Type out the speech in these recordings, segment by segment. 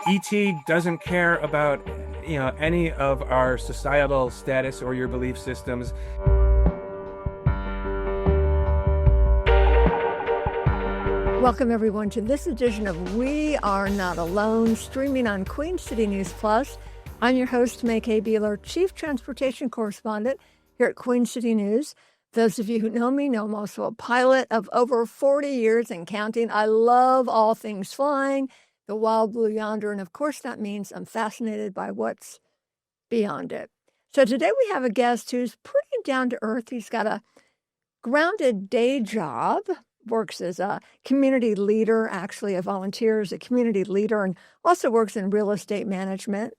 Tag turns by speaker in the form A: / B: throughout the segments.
A: ET doesn't care about, any of our societal status or your belief systems.
B: Welcome, everyone, to this edition of We Are Not Alone, streaming on Queen City News Plus. I'm your host, May K. Beeler, Chief Transportation Correspondent here at Queen City News. Those of you who know me know I'm also a pilot of over 40 years and counting. I love all things flying, the wild blue yonder, and of course that means I'm fascinated by what's beyond it. So today we have a guest who's pretty down to earth. He's got a grounded day job, works as a community leader, actually a volunteer as a community leader, and also works in real estate management.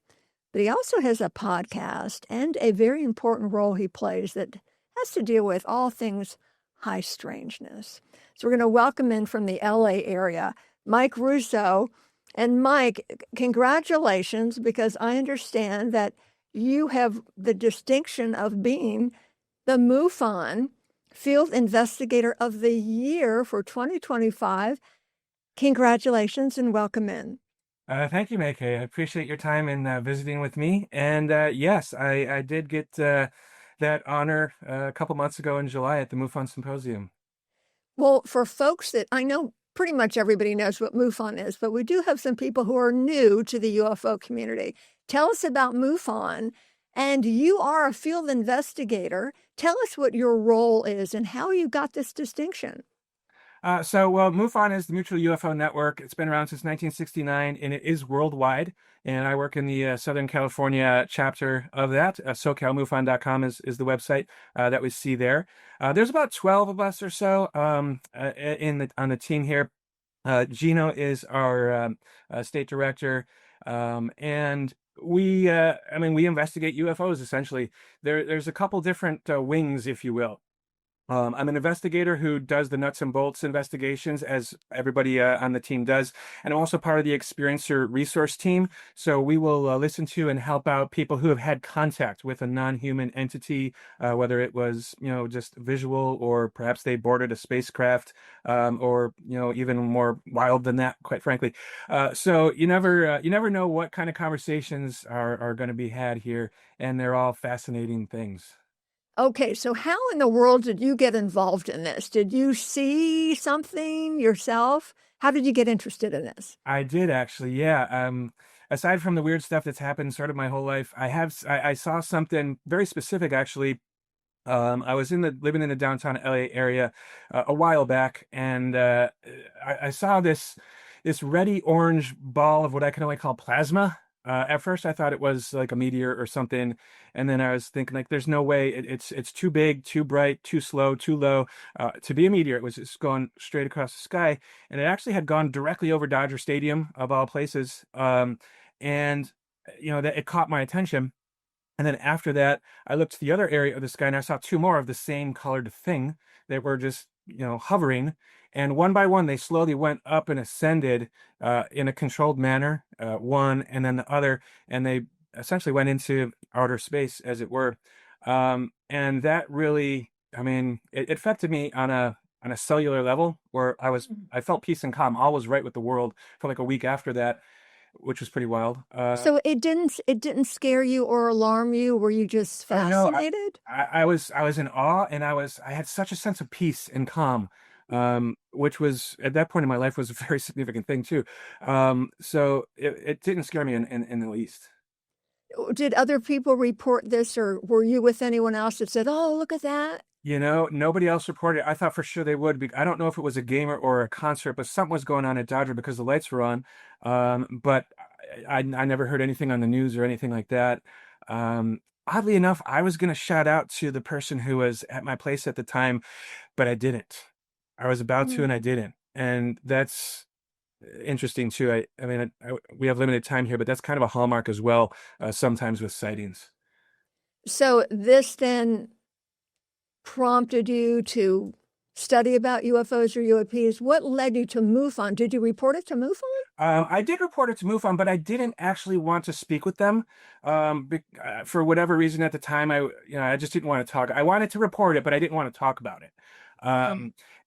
B: But he also has a podcast and a very important role he plays that has to deal with all things high strangeness. So we're going to welcome in from the LA area, Mike Russo. And Mike, congratulations, because I understand that you have the distinction of being the MUFON Field Investigator of the Year for 2025. Congratulations and welcome in.
A: Thank you, Make. I appreciate your time and visiting with me. And yes, I did get that honor a couple months ago in July at the MUFON Symposium.
B: Well, for folks that I know, pretty much everybody knows what MUFON is, but we do have some people who are new to the UFO community. Tell us about MUFON. And you are a field investigator. Tell us what your role is and how you got this distinction.
A: MUFON is the Mutual UFO Network. It's been around since 1969, and it is worldwide. And I work in the Southern California chapter of that. SoCalMUFON.com is the website that we see there. There's about 12 of us or so on the team here. Gino is our state director, and we investigate UFOs essentially. There's a couple different wings, if you will. I'm an investigator who does the nuts and bolts investigations, as everybody on the team does. And I'm also part of the experiencer resource team. So we will listen to and help out people who have had contact with a non-human entity, whether it was, just visual, or perhaps they boarded a spacecraft, or, even more wild than that, quite frankly. So you never know what kind of conversations are going to be had here. And they're all fascinating things.
B: Okay, so how in the world did you get involved in this? Did you see something yourself? How did you get interested in this?
A: I did actually, yeah. Aside from the weird stuff that's happened sort of my whole life, I saw something very specific actually. I was living in the downtown LA area a while back, and I saw this reddy orange ball of what I can only call plasma. At first, I thought it was like a meteor or something, and then I was thinking, like, there's no way it's too big, too bright, too slow, too low to be a meteor. It was just going straight across the sky, and it actually had gone directly over Dodger Stadium, of all places. And that it caught my attention. And then after that, I looked to the other area of the sky, and I saw two more of the same colored thing that were just hovering. And one by one, they slowly went up and ascended in a controlled manner, one and then the other, and they essentially went into outer space, as it were. And that really, it affected me on a cellular level, where I felt peace and calm. All was right with the world for like a week after that, which was pretty wild.
B: So it didn't scare you or alarm you? Were you just fascinated?
A: I was in awe, and I had such a sense of peace and calm. Which was, at that point in my life, was a very significant thing too. So it didn't scare me in the least.
B: Did other people report this, or were you with anyone else that said, "Oh, look at that"?
A: Nobody else reported it. I thought for sure they would. I don't know if it was a game or a concert, but something was going on at Dodger because the lights were on. But I never heard anything on the news or anything like that. Oddly enough, I was going to shout out to the person who was at my place at the time, but I didn't. I was about to, and I didn't. And that's interesting too. We have limited time here, but that's kind of a hallmark as well, sometimes with sightings.
B: So this then prompted you to study about UFOs or UAPs. What led you to MUFON? Did you report it to MUFON?
A: I did report it to MUFON, but I didn't actually want to speak with them for whatever reason at the time. I just didn't want to talk. I wanted to report it, but I didn't want to talk about it.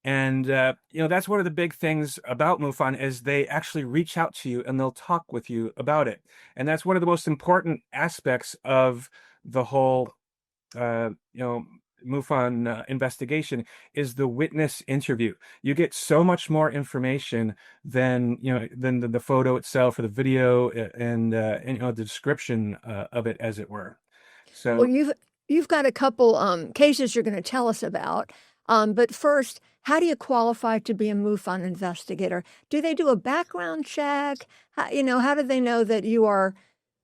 A: And that's one of the big things about MUFON is they actually reach out to you and they'll talk with you about it. And that's one of the most important aspects of the whole uh, you know, MUFON investigation is the witness interview. You get so much more information than than the photo itself or the video and the description of it, as it were.
B: Well,
A: So
B: you've got a couple cases you're going to tell us about. But first, how do you qualify to be a MUFON investigator? Do they do a background check? How do they know that you are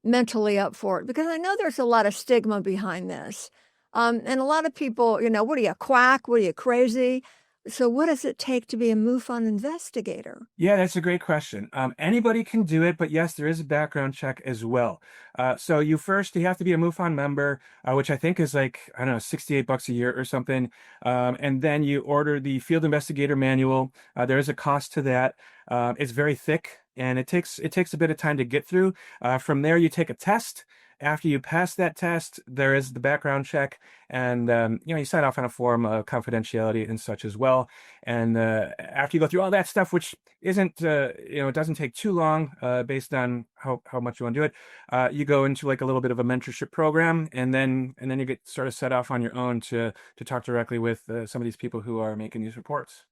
B: mentally up for it? Because I know there's a lot of stigma behind this. And a lot of people, what are you, a quack? What are you, crazy? So what does it take to be a MUFON investigator?
A: yeah, that's a great question. Anybody can do it, but yes, there is a background check as well. So you have to be a MUFON member, which I think is like, I don't know, $68 a year or something. And then you order the Field Investigator Manual. There is a cost to that. It's very thick and it takes a bit of time to get through. From there, you take a test. After you pass that test, there is the background check, and you sign off on a form of confidentiality and such as well. And after you go through all that stuff, which isn't, it doesn't take too long, based on how much you want to do it, you go into like a little bit of a mentorship program, and then you get sort of set off on your own to talk directly with some of these people who are making these reports.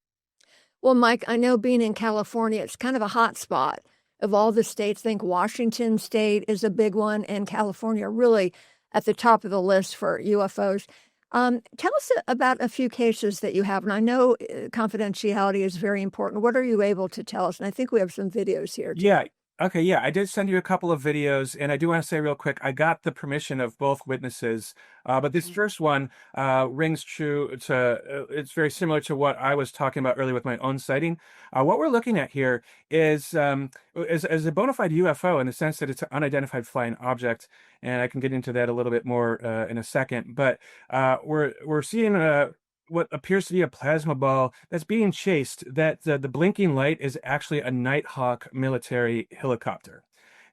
B: Well, Mike, I know being in California, it's kind of a hot spot of all the states. I think Washington State is a big one, and California really at the top of the list for UFOs. Tell us about a few cases that you have. And I know confidentiality is very important. What are you able to tell us? And I think we have some videos here too.
A: Yeah. Okay. Yeah. I did send you a couple of videos, and I do want to say real quick, I got the permission of both witnesses. But this first one rings true to, it's very similar to what I was talking about earlier with my own sighting. What we're looking at here is a bona fide UFO in the sense that it's an unidentified flying object. And I can get into that a little bit more in a second. But we're seeing what appears to be a plasma ball that's being chased. That the blinking light is actually a Nighthawk military helicopter.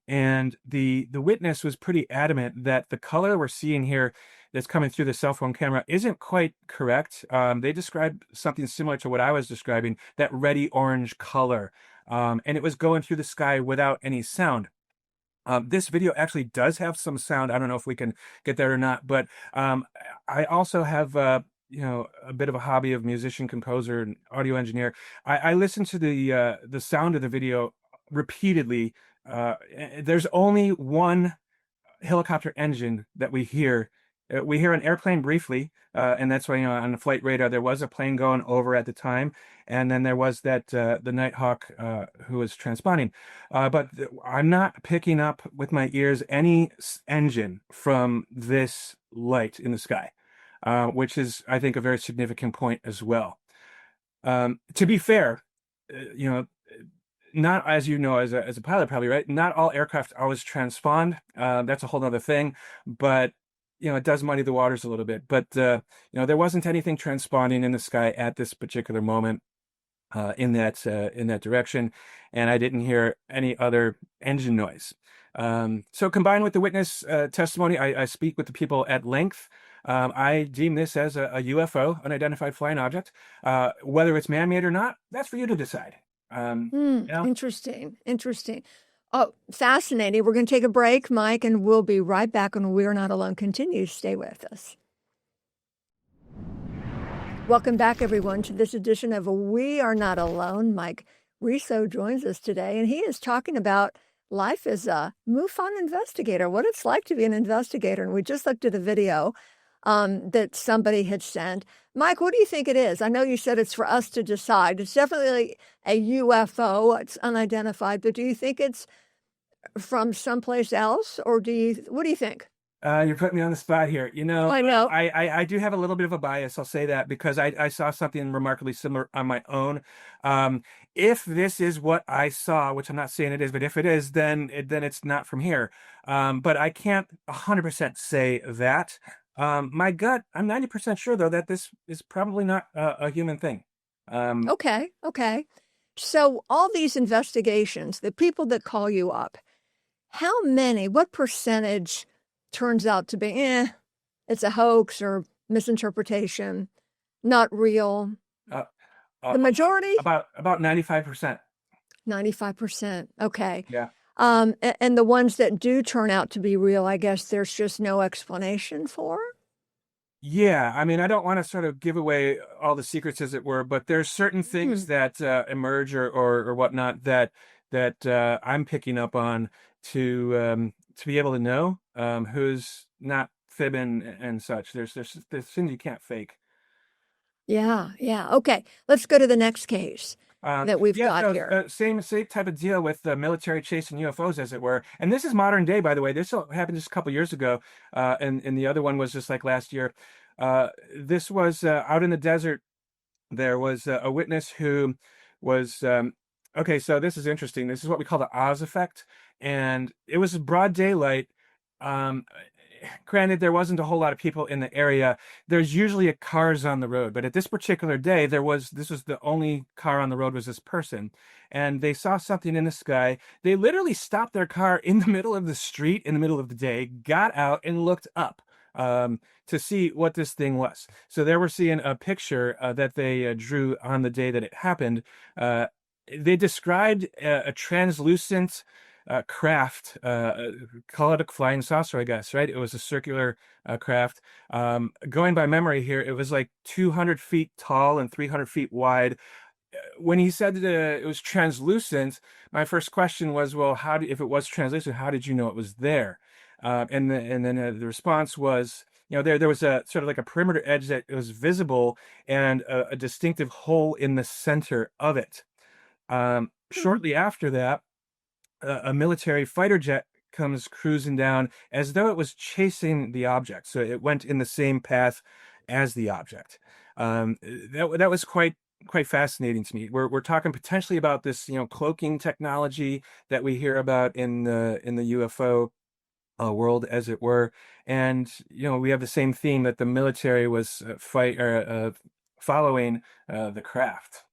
A: And the witness was pretty adamant that the color we're seeing here that's coming through the cell phone camera isn't quite correct. They described something similar to what I was describing, that reddy orange color. And it was going through the sky without any sound. This video actually does have some sound. I don't know if we can get there or not, but I also have a bit of a hobby of musician, composer, and audio engineer. I listen to the sound of the video repeatedly. There's only one helicopter engine that we hear. We hear an airplane briefly, and that's why on the flight radar there was a plane going over at the time, and then there was that the Nighthawk who was transponding. But I'm not picking up with my ears any engine from this light in the sky, which is, I think, a very significant point as well. To be fair, you know, not as you know, as a pilot, probably, right? Not all aircraft always transpond. That's a whole other thing, but it does muddy the waters a little bit. But there wasn't anything transponding in the sky at this particular moment in that direction, and I didn't hear any other engine noise. So combined with the witness testimony, I speak with the people at length. I deem this as a UFO, unidentified flying object. Whether it's man-made or not, that's for you to decide.
B: Interesting. Oh, fascinating. We're going to take a break, Mike, and we'll be right back when We're Not Alone continues. Stay with us. Welcome back, everyone, to this edition of We Are Not Alone. Mike Riso joins us today, and he is talking about life as a MUFON investigator, what it's like to be an investigator. And we just looked at a video that somebody had sent. Mike, what do you think it is? I know you said it's for us to decide. It's definitely a UFO. It's unidentified. But do you think it's from someplace else? Or what do you think?
A: You're putting me on the spot here.
B: I know.
A: I do have a little bit of a bias. I'll say that because I saw something remarkably similar on my own. If this is what I saw, which I'm not saying it is, but if it is, then it's not from here. But I can't 100% say that. My gut, I'm 90% sure, though, that this is probably not a human thing.
B: Okay. So all these investigations, the people that call you up, what percentage turns out to be, it's a hoax or misinterpretation, not real?
A: Uh,
B: The majority?
A: about 95%.
B: 95%. Okay.
A: Yeah.
B: And the ones that do turn out to be real, I guess there's just no explanation for?
A: Yeah, I mean, I don't want to sort of give away all the secrets, as it were, but there's certain
B: Hmm.
A: things that emerge or whatnot that I'm picking up on to be able to know who's not fibbing and such. There's things you can't fake.
B: Yeah, yeah. Okay. Let's go to the next case that we've
A: Yeah,
B: got
A: so
B: here.
A: same type of deal with the military chasing UFOs, as it were. And this is modern day, by the way. This all happened just a couple years ago, and the other one was just like last year. This was out in the desert. There was a witness who was okay. So this is interesting. This is what we call the Oz effect, and it was broad daylight. Um, Granted, there wasn't a whole lot of people in the area. There's usually cars on the road, but at this particular day, this was the only car on the road was this person, and they saw something in the sky. They literally stopped their car in the middle of the street in the middle of the day, got out and looked up. To see what this thing was. So there we're seeing a picture that they drew on the day that it happened. Uh, they described a translucent craft, call it a flying saucer, I guess, right? It was a circular craft. Going by memory here, it was like 200 feet tall and 300 feet wide. When he said that it was translucent, my first question was, well, if it was translucent, how did you know it was there? And then the response was, there was a sort of like a perimeter edge that was visible and a distinctive hole in the center of it.
B: Hmm.
A: Shortly after that, a military fighter jet comes cruising down as though it was chasing the object. So it went in the same path as the object. That was quite fascinating to me. We're talking potentially about this, cloaking technology that we hear about in the UFO world, as it were. And we have the same theme that the military was following the craft.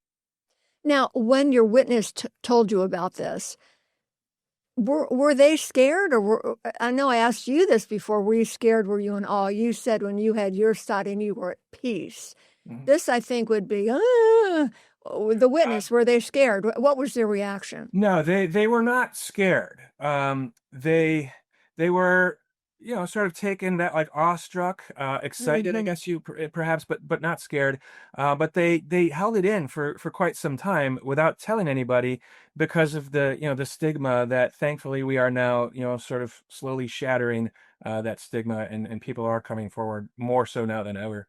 B: Now, when your witness told you about this, were they scared, or I know I asked you this before. Were you scared? Were you in awe? You said when you had your sighting, you were at peace.
A: Mhm.
B: This, I think, would be the witness. Were they scared? What was their reaction?
A: No, they were not scared. They were, sort of taken that like awestruck, excited, I
B: Hmm.
A: guess perhaps, but not scared. But they held it in for quite some time without telling anybody because of the stigma that thankfully we are now, sort of slowly shattering that stigma, and people are coming forward more so now than ever.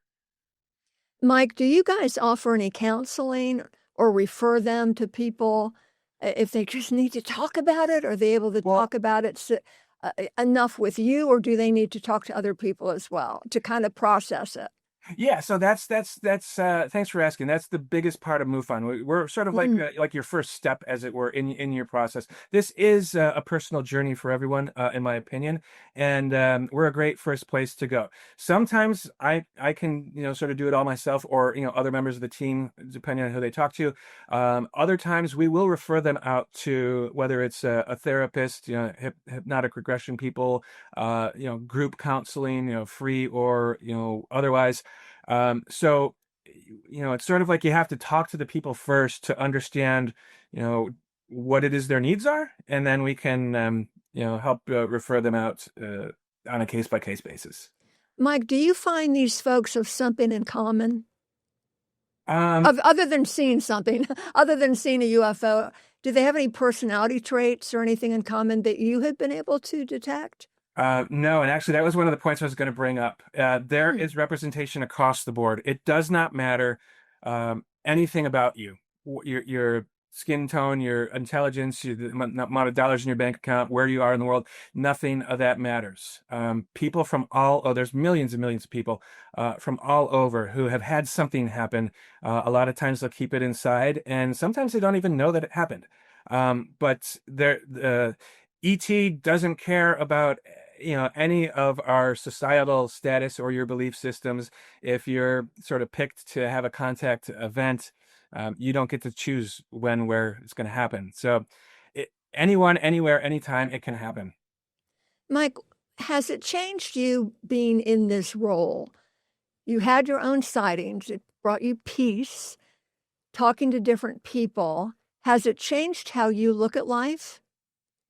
B: Mike, do you guys offer any counseling or refer them to people if they just need to talk about it? Are they able to
A: Well,
B: talk about it enough with you, or do they need to talk to other people as well to kind of process it?
A: yeah, so that's thanks for asking. That's the biggest part of MUFON. We're sort of
B: Mm.
A: like your first step, as it were, in your process. This is a personal journey for everyone, in my opinion, and we're a great first place to go. Sometimes I can sort of do it all myself, or other members of the team, depending on who they talk to. Other times we will refer them out to whether it's a therapist, hypnotic regression people, group counseling, free or otherwise. So, it's sort of like you have to talk to the people first to understand, you know, what it is their needs are, and then we can, help refer them out on a case by case basis.
B: Mike, do you find these folks have something in common?
A: Um,
B: Other than seeing something, other than seeing a UFO, do they have any personality traits or anything in common that you have been able to detect?
A: no, and actually, that was one of the points I was going to bring up. There
B: Hmm.
A: is representation across the board. It does not matter anything about you, your skin tone, your intelligence, the amount of dollars in your bank account, where you are in the world. Nothing of that matters. People from there's millions and millions of people from all over who have had something happen. A lot of times they'll keep it inside, and sometimes they don't even know that it happened. But ET doesn't care about any of our societal status or your belief systems. If you're sort of picked to have a contact event, you don't get to choose when, where it's going to happen. So, anyone, anywhere, anytime, it can happen.
B: Mike, has it changed you being in this role? You had your own sightings, it brought you peace. talking to different people, has it changed how you look at life?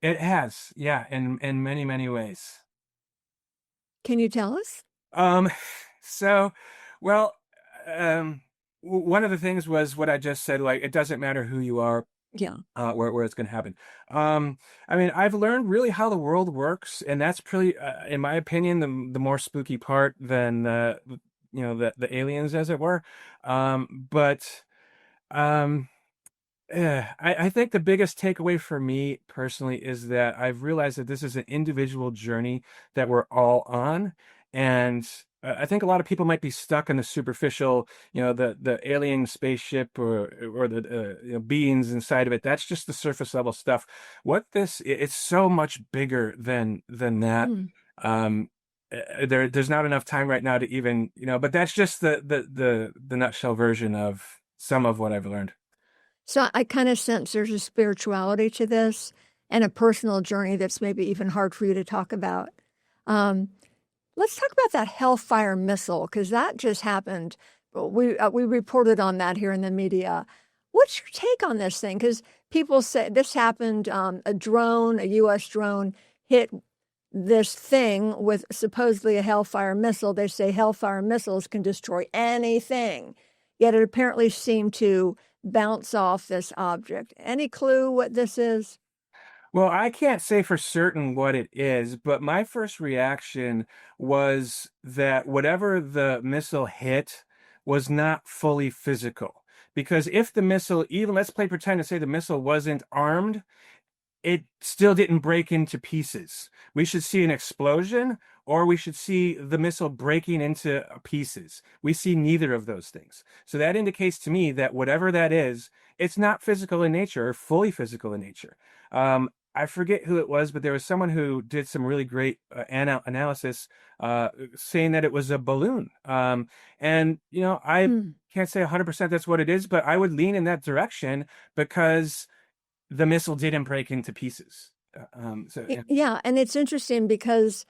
A: It has, yeah, in many, many ways.
B: Can you tell us?
A: Um, so, well, um, one of the things was what I just said, like, it doesn't matter who you are,
B: Yeah.
A: where it's going to happen. I mean, I've learned really how the world works, and that's pretty, in my opinion, the more spooky part than the aliens, as it were. But um, I think the biggest takeaway for me personally is that I've realized that this is an individual journey that we're all on. And I think a lot of people might be stuck in the superficial, the alien spaceship or the beings inside of it. That's just the surface level stuff. It's so much bigger than that.
B: Hmm.
A: There's not enough time right now to even, but that's just the nutshell version of some of what I've learned.
B: So I kind of sense there's a spirituality to this and a personal journey that's maybe even hard for you to talk about. Um, let's talk about that Hellfire missile because that just happened. We reported on that here in the media. What's your take on this thing? Because people say this happened. A drone, a U.S. drone, hit this thing with supposedly a Hellfire missile. They say Hellfire missiles can destroy anything, yet it apparently seemed to bounce off this object. Any clue what this is?
A: Well, I can't say for certain what it is, but my first reaction was that whatever the missile hit was not fully physical. Because if the missile, even let's play pretend to say the missile wasn't armed, it still didn't break into pieces. We should see an explosion or we should see the missile breaking into pieces. We see neither of those things. So that indicates to me that whatever that is, it's not physical in nature or fully physical in nature. I forget who it was, but there was someone who did some really great analysis saying that it was a balloon. And, I
B: Hmm.
A: can't say 100% that's what it is, but I would lean in that direction because the missile didn't break into pieces. So yeah.
B: Yeah, and it's interesting because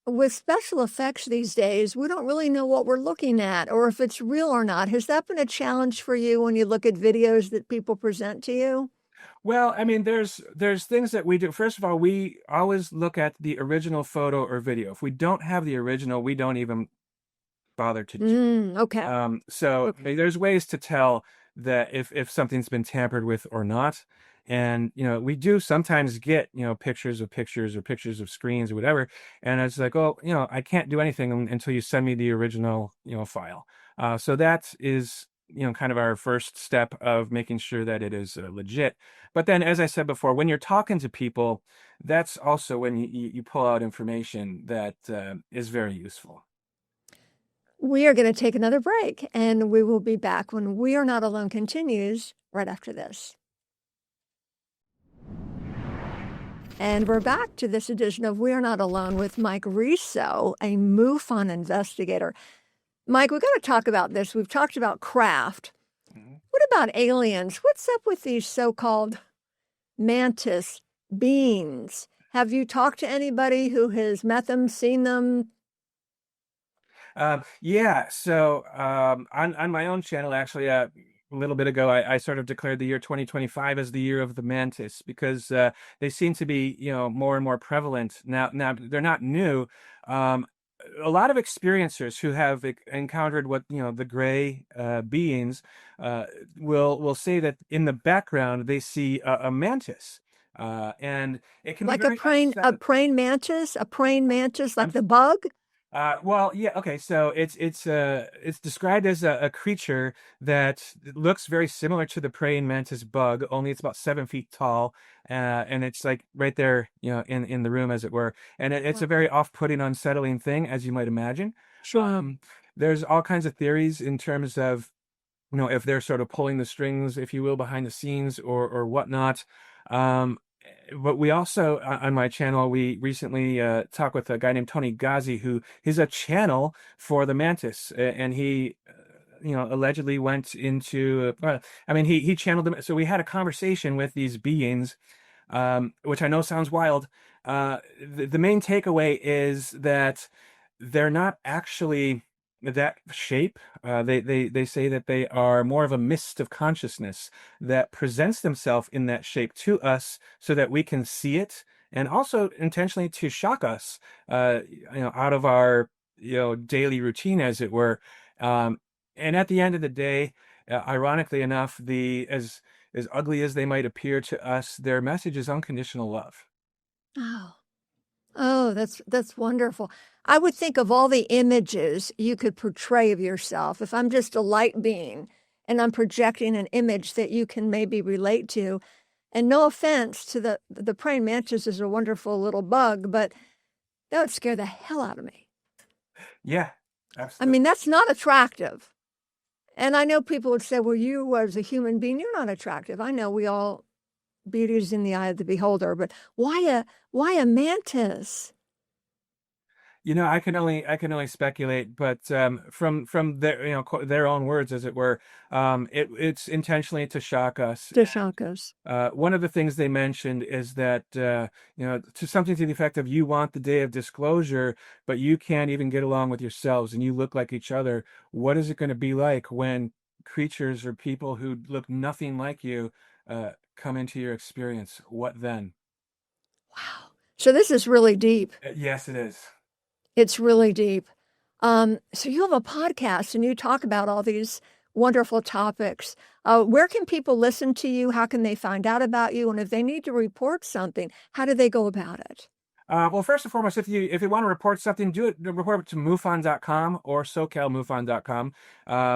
B: with special effects these days, we don't really know what we're looking at or if it's real or not. Has that been a challenge for you when you look at videos that people present to you?
A: Well, I mean, there's things that we do. First of all, we always look at the original photo or video. If we don't have the original, we don't even bother to check.
B: Okay.
A: So
B: Okay.
A: there's ways to tell that if something's been tampered with or not. And we do sometimes get pictures of pictures or pictures of screens or whatever. And it's like, oh, I can't do anything until you send me the original file. So that is kind of our first step of making sure that it is legit. But then, as I said before, when you're talking to people, that's also when you pull out information that is very useful.
B: We are going to take another break and we will be back when We Are Not Alone continues right after this. And we're back to this edition of We Are Not Alone with Mike Riso, a MUFON investigator. Mike, we've got to talk about this. We've talked about craft.
A: Mhm.
B: What about aliens? What's up with these so-called mantis beings? Have you talked to anybody who has met them, seen them?
A: Yeah, so on my own channel, actually, a little bit ago, I sort of declared the year 2025 as the year of the mantis because they seem to be, more and more prevalent now. Now they're not new. Um, a lot of experiencers who have encountered what the gray beings uh, will say that in the background they see a mantis, and it can be
B: Like a
A: very
B: praying a
A: unsettling.
B: praying mantis, a praying mantis, like
A: I'm
B: the bug?
A: well, yeah, okay. So it's described as a creature that looks very similar to the praying mantis bug, only it's about 7 feet tall, and it's like right there, in the room, as it were. And it's a
B: Wow.
A: very off-putting, unsettling thing, as you might imagine.
B: Sure.
A: There's all kinds of theories in terms of if they're sort of pulling the strings, if you will, behind the scenes or whatnot. Um, but we also on my channel we recently talked with a guy named Tony Ghazi who is a channel for the Mantis, and he allegedly went into I mean he channeled them. So we had a conversation with these beings, which I know sounds wild. The main takeaway is that they're not actually that shape, they say that they are more of a mist of consciousness that presents themselves in that shape to us so that we can see it, and also intentionally to shock us, out of our, daily routine, as it were. Um, and at the end of the day, ironically enough, the as ugly as they might appear to us, their message is unconditional love.
B: Oh. Oh, that's wonderful. I would think of all the images you could portray of yourself. If I'm just a light being and I'm projecting an image that you can maybe relate to, and no offense to the praying mantis is a wonderful little bug, but that would scare the hell out of me.
A: Yeah,
B: I mean,
A: absolutely.
B: that's not attractive. And I know people would say, well, you as a human being, you're not attractive. I know we all beauty is in the eye of the beholder, but why a mantis?
A: I can only speculate, but from their their own words, as it were, it's intentionally to shock us.
B: To shock us.
A: One of the things they mentioned is that to something to the effect of, you want the day of disclosure, but you can't even get along with yourselves, and you look like each other. What is it going to be like when creatures or people who look nothing like you come into your experience? What then?
B: Wow. So this is really deep.
A: Yes, it is.
B: It's really deep. So you have a podcast and you talk about all these wonderful topics. Where can people listen to you? How can they find out about you? And if they need to report something, how do they go about it?
A: Well, first and foremost, if you want to report something, report it to MUFON.com or SoCalMUFON.com.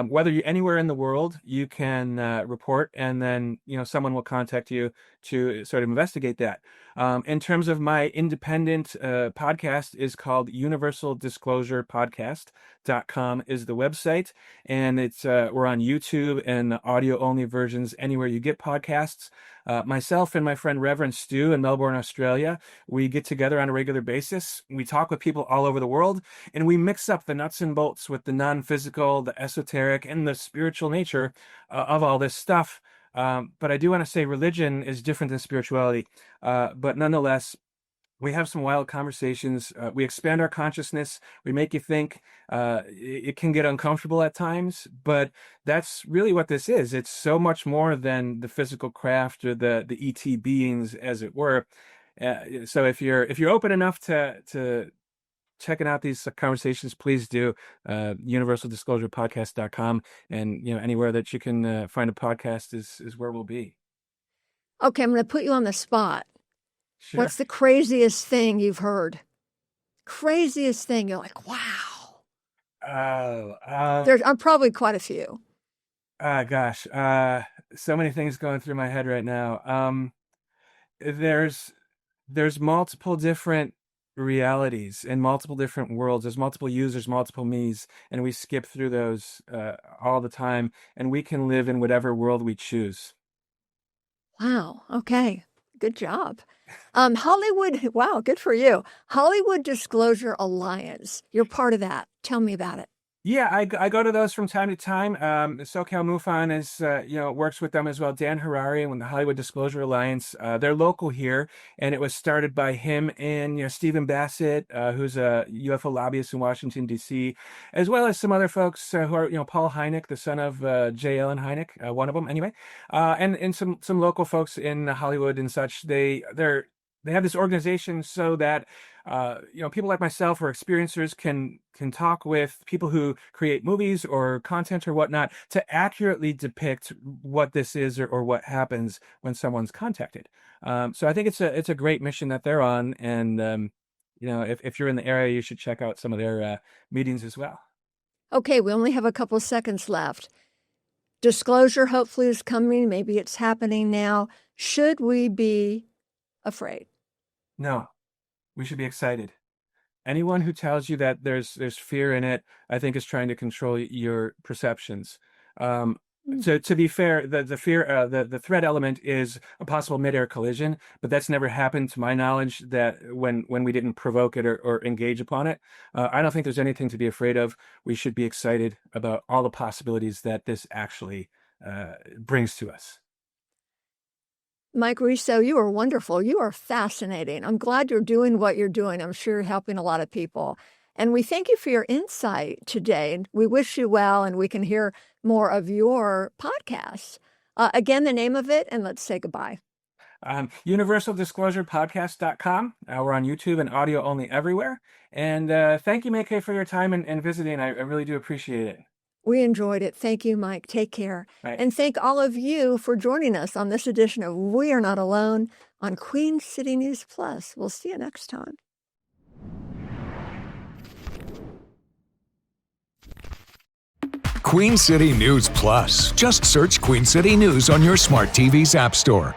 A: Whether you're anywhere in the world, you can report, and then someone will contact you to sort of investigate that. In terms of my independent podcast, is called Universal Disclosure Podcast.com is the website, and it's we're on YouTube and audio only versions anywhere you get podcasts. Myself and my friend Reverend Stu in Melbourne, Australia, we get together on a regular basis. We talk with people all over the world, and we mix up the nuts and bolts with the non-physical, the esoteric, and the spiritual nature of all this stuff. But I do want to say religion is different than spirituality. But nonetheless, we have some wild conversations. We expand our consciousness. We make you think. It can get uncomfortable at times, but that's really what this is. It's so much more than the physical craft or the ET beings, as it were. So if you're open enough to checking out these conversations, please do. UniversalDisclosurePodcast.com, and anywhere that you can find a podcast is where we'll be.
B: Okay, I'm going to put you on the spot.
A: Sure.
B: What's the craziest thing you've heard? Craziest thing. You're like, wow.
A: Oh,
B: There's I'm probably quite a few.
A: gosh, so many things going through my head right now. There's multiple different realities and multiple different worlds. There's multiple users, multiple me's, and we skip through those all the time, and we can live in whatever world we choose.
B: Wow. Okay. Good job. Hollywood. Wow. Good for you. Hollywood Disclosure Alliance. You're part of that. Tell me about it.
A: Yeah, I go to those from time to time. SoCal MUFON is, works with them as well. Dan Harari and the Hollywood Disclosure Alliance, they're local here, and it was started by him and Stephen Bassett, who's a UFO lobbyist in Washington D.C., as well as some other folks who are, Paul Hynek, the son of J. Allen Hynek, one of them anyway, and some local folks in Hollywood and such. They have this organization so that people like myself or experiencers can talk with people who create movies or content or whatnot to accurately depict what this is, or what happens when someone's contacted. So I think it's a great mission that they're on, and if you're in the area, you should check out some of their meetings as well.
B: Okay. We only have a couple seconds left. Disclosure hopefully is coming. Maybe it's happening now. Should we be afraid?
A: No, we should be excited. Anyone who tells you that there's fear in it, I think is trying to control your perceptions. Um,
B: Mm.
A: to be fair, the fear, the threat element is a possible midair collision, but that's never happened to my knowledge. That when we didn't provoke it or engage upon it, I don't think there's anything to be afraid of. We should be excited about all the possibilities that this actually brings to us.
B: Mike Riso, you are wonderful. You are fascinating. I'm glad you're doing what you're doing. I'm sure you're helping a lot of people. And we thank you for your insight today. And we wish you well, and we can hear more of your podcast. Again, the name of it, and let's say goodbye.
A: UniversalDisclosurePodcast.com. We're on YouTube and audio only everywhere. And thank you, May-Kay, for your time and visiting. I really do appreciate it.
B: We enjoyed it. Thank you, Mike. Take care.
A: Right.
B: And thank all of you for joining us on this edition of We Are Not Alone on Queen City News Plus. We'll see you next time.
C: Queen City News Plus. Just search Queen City News on your smart TV's app store.